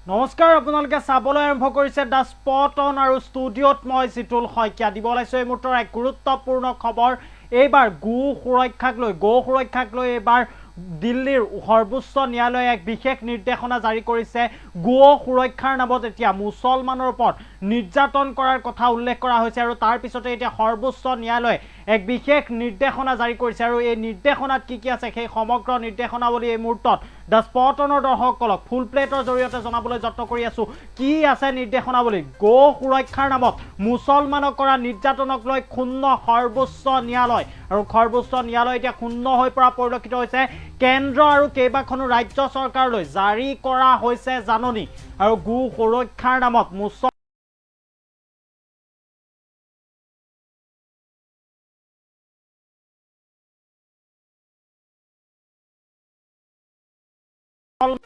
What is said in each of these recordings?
নমস্কাৰ আপোনালোকে চাবলৈ আৰম্ভ কৰিছে thespoton আৰু ষ্টুডিঅ'ত মই জিতুল শইকীয়া দিব লাইছো এই মুহূৰ্তৰ এক গুৰুত্বপূৰ্ণ খবৰ এইবাৰ গো সুৰক্ষাক লৈ এইবাৰ দিল্লীৰ সৰ্বোচ্চ ন্যায়ালয়ে এক বিশেষ নিৰ্দেশনা জাৰি কৰিছে গো সুৰক্ষাৰ নামত এতিয়া মুছলমানৰ ওপৰত নিৰ্যাতন কৰাৰ কথা উল্লেখ কৰা হৈছে আৰু তাৰ পিছতে এতিয়া সৰ্বোচ্চ ন্যায়ালয়ে এক বিশেষ নিৰ্দেশনা জাৰি কৰিছে আৰু এই নিৰ্দেশনাত কি আছে সেই সমগ্ৰ নিৰ্দেশনাৱলী এই মুহূৰ্তত thespotonৰ দৰ্শকসকলক ফুল প্লেটৰ জৰিয়তে জনাবলৈ যত্ন কৰি আছো কি আছে নিৰ্দেশনাৱলী গো সুৰক্ষাৰ নামত মুছলমানক কৰা নিৰ্যাতনক লৈ ক্ষুণ্ণ সৰ্বোচ্চ ন্যায়ালয় আৰু সৰ্বোচ্চ ন্যায়ালয় এতিয়া ক্ষুণ্ণ হৈ পৰা পৰিলক্ষিত হৈছে কেন্দ্ৰ আৰু কেইবাখনো ৰাজ্য চৰকাৰলৈ জাৰি কৰা হৈছে জাননী আৰু গো সুৰক্ষাৰ নামত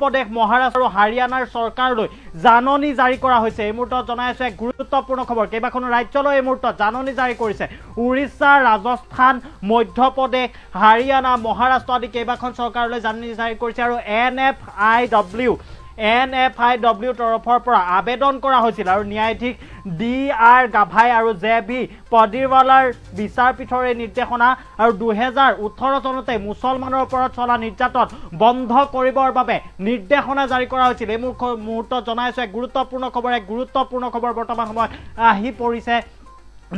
প্ৰদেশ মহাৰাষ্ট্ৰ আৰু হাৰিয়ানাৰ চৰকাৰলৈ জাননী জাৰি কৰা হৈছে এই মুহূৰ্তত জনাই আছো এক গুৰুত্বপূৰ্ণ খবৰ কেইবাখনো ৰাজ্যলৈ এই মুহূৰ্তত জাননী জাৰি কৰিছে উৰিষ্যা ৰাজস্থান মধ্যপ্ৰদেশ হাৰিয়ানা মহাৰাষ্ট্ৰ আদি কেইবাখন চৰকাৰলৈ জাননী জাৰি কৰিছে আৰু NFIW তৰফৰ পৰা আবেদন কৰা হৈছিল আৰু ন্যায়াধীশ DR গাভাই আৰু JB পদিৰৱালাৰ বিচাৰপীঠৰ এই নিৰ্দেশনা আৰু 2018 চনতে মুছলমানৰ ওপৰত চলা নিৰ্যাতন বন্ধ কৰিবৰ বাবে নিৰ্দেশনা জাৰি কৰা হৈছিল এই মুহূৰ্তত জনাইছো এক গুৰুত্বপূৰ্ণ খবৰ বৰ্তমান সময়ত আহি পৰিছে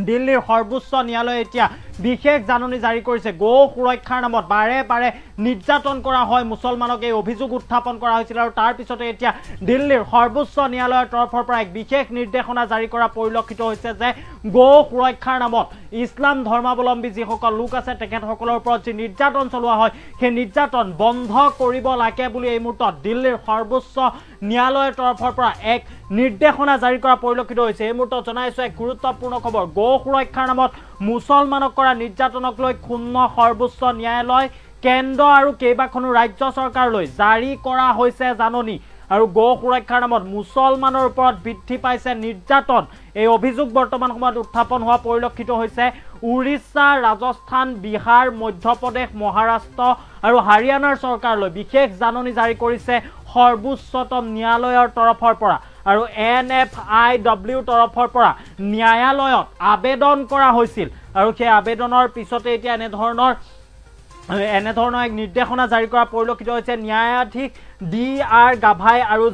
দিল্লীৰ সৰ্বোচ্চ ন্যায়ালয়ে এতিয়া বিশেষ জাননী জাৰি কৰিছে গো সুৰক্ষাৰ নামত বাৰে নিৰ্যাতন কৰা হয় মুছলমানক এই অভিযোগ উত্থাপন কৰা হৈছিল আৰু তাৰ পিছতে এতিয়া দিল্লীৰ সৰ্বোচ্চ ন্যায়ালয়ৰ তৰফৰ পৰা এক বিশেষ নিৰ্দেশনা জাৰি কৰা পৰিলক্ষিত হৈছে যে গো সুৰক্ষাৰ নামত ইছলাম ধৰ্মাৱলম্বী যিসকল লোক আছে তেখেতসকলৰ ওপৰত যি নিৰ্যাতন চলোৱা হয় সেই নিৰ্যাতন বন্ধ কৰিব লাগে বুলি এই মুহূৰ্তত দিল্লীৰ সৰ্বোচ্চ ন্যায়ালয়ৰ তৰফৰ পৰা এক নিৰ্দেশনা জাৰি কৰা পৰিলক্ষিত হৈছে এই মুহূৰ্তত জনাইছো এক গুৰুত্বপূৰ্ণ খবৰ গো সুৰক্ষাৰ নামত মুছলমানক কৰা নিৰ্যাতনক লৈ ক্ষুণ্ণ সৰ্বোচ্চ ন্যায়ালয় কেন্দ্ৰ আৰু কেইবাখনো ৰাজ্য চৰকাৰলৈ জাৰি কৰা হৈছে জাননী আৰু গো সুৰক্ষাৰ নামত মুছলমানৰ ওপৰত বৃদ্ধি পাইছে নিৰ্যাতন এই অভিযোগ বৰ্তমান সময়ত উত্থাপন হোৱা পৰিলক্ষিত হৈছে উৰিষ্যা ৰাজস্থান বিহাৰ মধ্যপ্ৰদেশ মহাৰাষ্ট্ৰ আৰু হাৰিয়ানাৰ চৰকাৰলৈ বিশেষ জাননী জাৰি কৰিছে সৰ্বোচ্চতম ন্যায়ালয়ৰ তৰফৰ পৰা আৰু NFIW তৰফৰ পৰা ন্যায়ালয়ত আবেদন কৰা হৈছিল আৰু সেই আবেদনৰ পিছতে এতিয়া এনেধৰণৰ এক নিৰ্দেশনা জাৰি কৰা পৰিলক্ষিত হৈছে ন্যায়াধীশ DR গাভাই আৰু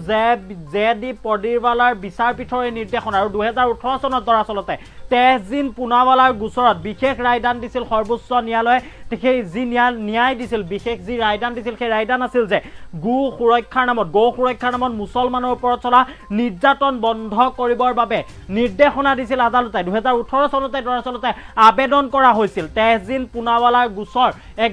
JD পদিৰৱালাৰ বিচাৰপীঠৰ এই নিৰ্দেশনা আৰু 2018 চনত দৰাচলতে তেজদিন পুনাৱালাৰ গোচৰত বিশেষ ৰায়দান দিছিল সৰ্বোচ্চ ন্যায়ালয়ে সেই যি ন্যায় দিছিল বিশেষ যি ৰায়দান দিছিল সেই ৰায়দান আছিল যে গো সুৰক্ষাৰ নামত মুছলমানৰ ওপৰত চলা নিৰ্যাতন বন্ধ কৰিবৰ বাবে নিৰ্দেশনা দিছিল আদালতে 2018 চনতে দৰাচলতে আবেদন কৰা হৈছিল তেজদিন পুনাৱালাৰ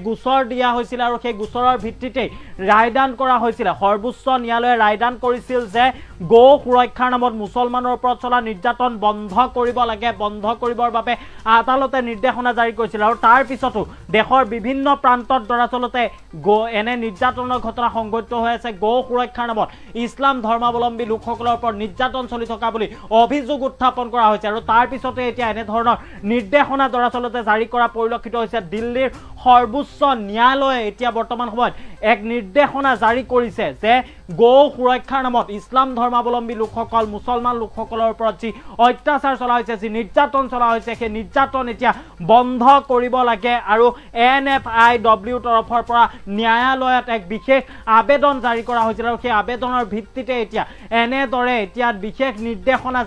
গোচৰ দিয়া হৈছিল আৰু সেই গোচৰৰ ভিত্তিতে ৰায়দান কৰা হৈছিল সৰ্বোচ্চ ন্যায়ালয়ে ৰায়দান কৰিছিল যে গো সুৰক্ষাৰ নামত মুছলমানৰ ওপৰত চলা নিৰ্যাতন বন্ধ কৰিব লাগে বন্ধ কৰিবৰ বাবে আদালতে নিৰ্দেশনা জাৰি কৰিছিল আৰু তাৰ পিছতো দেশৰ বিভিন্ন প্ৰান্তত দৰাচলতে এনে নিৰ্যাতনৰ ঘটনা সংঘটিত হৈ আছে গো সুৰক্ষাৰ নামত ইছলাম ধৰ্মাৱলম্বী লোকসকলৰ ওপৰত নিৰ্যাতন চলি থকা বুলি অভিযোগ উত্থাপন কৰা হৈছে আৰু তাৰ পিছতে এতিয়া এনেধৰণৰ নিৰ্দেশনা দৰাচলতে জাৰি কৰা পৰিলক্ষিত হৈছে দিল্লীৰ সৰ্বোচ্চ ন্যায়ালয়ে এতিয়া বৰ্তমান সময়ত এক নিৰ্দেশনা জাৰি কৰিছে যে গো সুৰক্ষাৰ নামত ইছলাম ধৰ্মাৱলম্বী লোকসকল মুছলমান লোকসকলৰ ওপৰত যি অত্যাচাৰ চলা হৈছে যি নিৰ্যাতন চলা হৈছে সেই নিৰ্যাতন এতিয়া বন্ধ কৰিব লাগে আৰু NFIW তৰফৰ পৰা ন্যায়ালয়ত এক বিশেষ আবেদন জাৰি কৰা হৈছিল আৰু সেই আবেদনৰ ভিত্তিতে এতিয়া এনেদৰে এতিয়া বিশেষ নিৰ্দেশনা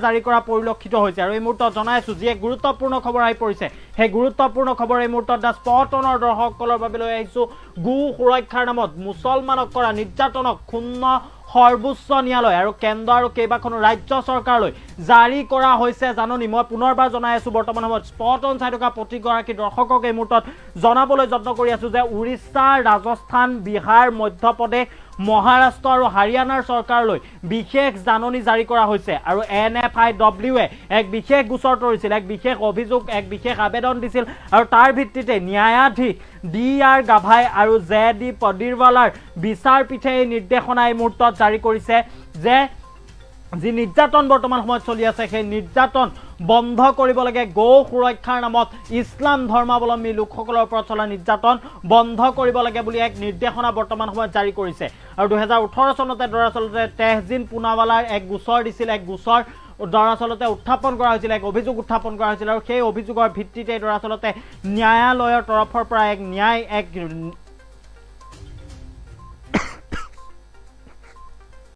জাৰি কৰা পৰিলক্ষিত হৈছে আৰু এই মুহূৰ্তত জনাইছো যি এক গুৰুত্বপূৰ্ণ খবৰ আহি পৰিছে সেই গুৰুত্বপূৰ্ণ খবৰ এই মুহূৰ্তত thespotonৰ দৰ্শকসকলৰ বাবে লৈ আহিছো গো সুৰক্ষাৰ নামত মুছলমানক কৰা নিৰ্যাতনক ক্ষুণ্ণ সৰ্বোচ্চ ন্যায়ালয় আৰু কেন্দ্ৰ আৰু কেইবাখনো ৰাজ্য চৰকাৰলৈ জাৰি কৰা হৈছে জাননী মই পুনৰবাৰ জনাই আছো বৰ্তমান সময়ত স্পটন চাই থকা প্ৰতিগৰাকী দৰ্শকক এই মুহূৰ্তত জনাবলৈ যত্ন কৰি আছো যে উৰিষ্যা ৰাজস্থান বিহাৰ মধ্যপ্ৰদেশ মহাৰাষ্ট্ৰ আৰু হাৰিয়ানাৰ চৰকাৰলৈ বিশেষ জাননী জাৰি কৰা হৈছে আৰু NFIW এক বিশেষ গোচৰ তৰিছিল এক বিশেষ অভিযোগ এক বিশেষ আবেদন দিছিল আৰু তাৰ ভিত্তিতে ন্যায়াধীশ DR গাভাই আৰু JD পদিৰৱালাৰ বিচাৰপীঠে এই নিৰ্দেশনা এই মুহূৰ্তত জাৰি কৰিছে যে যি নিৰ্যাতন বৰ্তমান সময়ত চলি আছে সেই নিৰ্যাতন বন্ধ কৰিব লাগে গৌ সুৰক্ষাৰ নামত ইছলাম ধৰ্মাৱলম্বী লোকসকলৰ ওপৰত চলা নিৰ্যাতন বন্ধ কৰিব লাগে বুলি এক নিৰ্দেশনা বৰ্তমান সময়ত জাৰি কৰিছে আৰু 2018 চনতে দৰাচলতে তেহজিন পুনাৱালাৰ এক গোচৰ দিছিল এক গোচৰ দৰাচলতে উত্থাপন কৰা হৈছিল এক অভিযোগ উত্থাপন কৰা হৈছিল আৰু সেই অভিযোগৰ ভিত্তিতে দৰাচলতে ন্যায়ালয়ৰ তৰফৰ পৰা এক